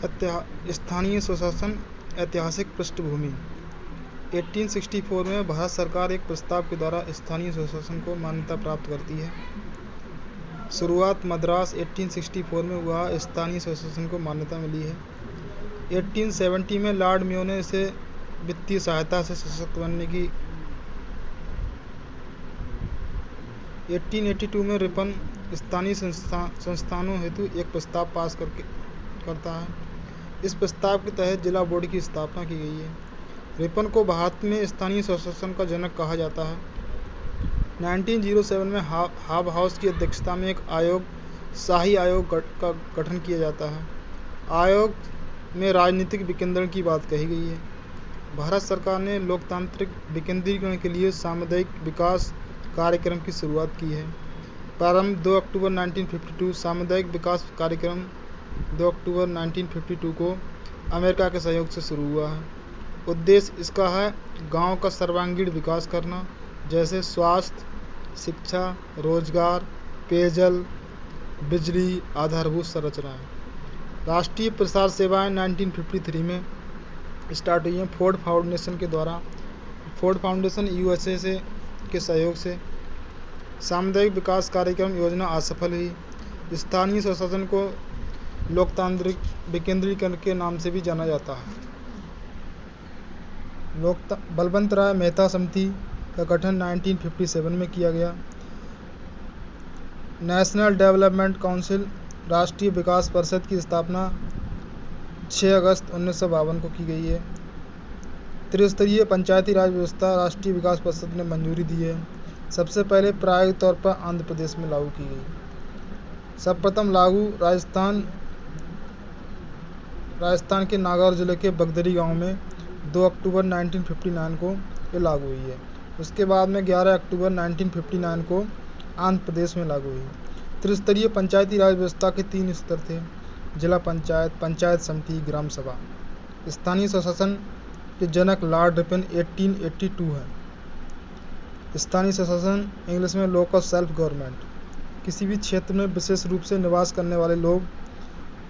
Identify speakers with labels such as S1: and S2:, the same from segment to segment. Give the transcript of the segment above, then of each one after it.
S1: स्थानीय स्वशासन ऐतिहासिक पृष्ठभूमि। 1864 में भारत सरकार एक प्रस्ताव के द्वारा स्थानीय स्वशासन को मान्यता प्राप्त करती है। शुरुआत मद्रास 1864 में हुआ, स्थानीय स्वशासन को मान्यता मिली है। 1870 में लॉर्ड मेयो ने इसे वित्तीय सहायता से सशक्त बनने की 1882 में रिपन स्थानीय संस्थानों हेतु एक प्रस्ताव पास करता है। इस प्रस्ताव के तहत जिला बोर्ड की स्थापना की गई है। रिपन को भारत में स्थानीय स्वशासन का जनक कहा जाता है। 1907 में हाब हाउस की अध्यक्षता में एक आयोग, शाही आयोग का गठन किया जाता है। आयोग में राजनीतिक विकेंद्रीकरण की बात कही गई है। भारत सरकार ने लोकतांत्रिक विकेंद्रीकरण के लिए सामुदायिक विकास कार्यक्रम की शुरुआत की है। प्रारंभ 2 अक्टूबर 1952। सामुदायिक विकास कार्यक्रम 2 अक्टूबर 1952 को अमेरिका के सहयोग से शुरू हुआ है। उद्देश्य इसका है गांव का सर्वांगीण विकास करना, जैसे स्वास्थ्य, शिक्षा, रोजगार, पेयजल, बिजली, आधारभूत संरचनाएं। राष्ट्रीय प्रसार सेवाएं 1953 में स्टार्ट हुई हैं फोर्ड फाउंडेशन के द्वारा। फोर्ड फाउंडेशन USA के सहयोग से। सामुदायिक विकास कार्यक्रम योजना असफल हुई। स्थानीय स्वशासन को लोकतांत्रिक विकेंद्रीकरण के नाम से भी जाना जाता है। बलवंत राय मेहता समिति का गठन 1957 में किया गया। नेशनल डेवलपमेंट काउंसिल, राष्ट्रीय विकास परिषद की स्थापना 6 अगस्त 1952 को की गई है। त्रिस्तरीय पंचायती राज व्यवस्था राष्ट्रीय विकास परिषद ने मंजूरी दी है। सबसे पहले प्रायोगिक तौर पर आंध्र प्रदेश में लागू की गई। सर्वप्रथम लागू राजस्थान के नागौर जिले के बगदरी गांव में 2 अक्टूबर 1959 को ये लागू हुई है। उसके बाद में 11 अक्टूबर 1959 को आंध्र प्रदेश में लागू हुई। त्रिस्तरीय पंचायती राज व्यवस्था के 3 स्तर थे: जिला पंचायत, पंचायत समिति, ग्राम सभा। स्थानीय स्वशासन के जनक लॉर्ड रिपन 1882 है। स्थानीय स्वशासन इंग्लिश में लोकल सेल्फ गवर्नमेंट। किसी भी क्षेत्र में विशेष रूप से निवास करने वाले लोग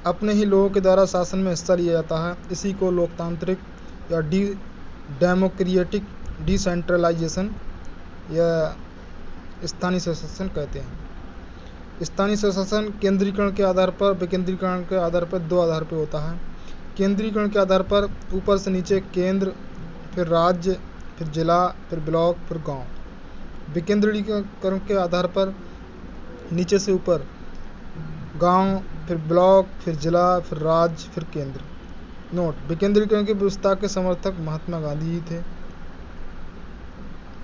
S1: अपने ही लोगों के द्वारा शासन में हिस्सा लिया जाता है। इसी को लोकतांत्रिक या डेमोक्रेटिक डिसेंट्रलाइजेशन या स्थानीय स्वशासन कहते हैं। स्थानीय स्वशासन केंद्रीकरण के आधार पर, विकेंद्रीकरण के आधार पर 2 आधार पर होता है। केंद्रीकरण के आधार पर ऊपर से नीचे केंद्र, फिर राज्य, फिर जिला, फिर ब्लॉक, फिर गांव। विकेंद्रीकरण के आधार पर नीचे से ऊपर गांव, फिर ब्लॉक, फिर जिला, फिर राज्य, फिर केंद्र। नोट: विकेंद्रीकरण की व्यवस्था के समर्थक महात्मा गांधी जी थे।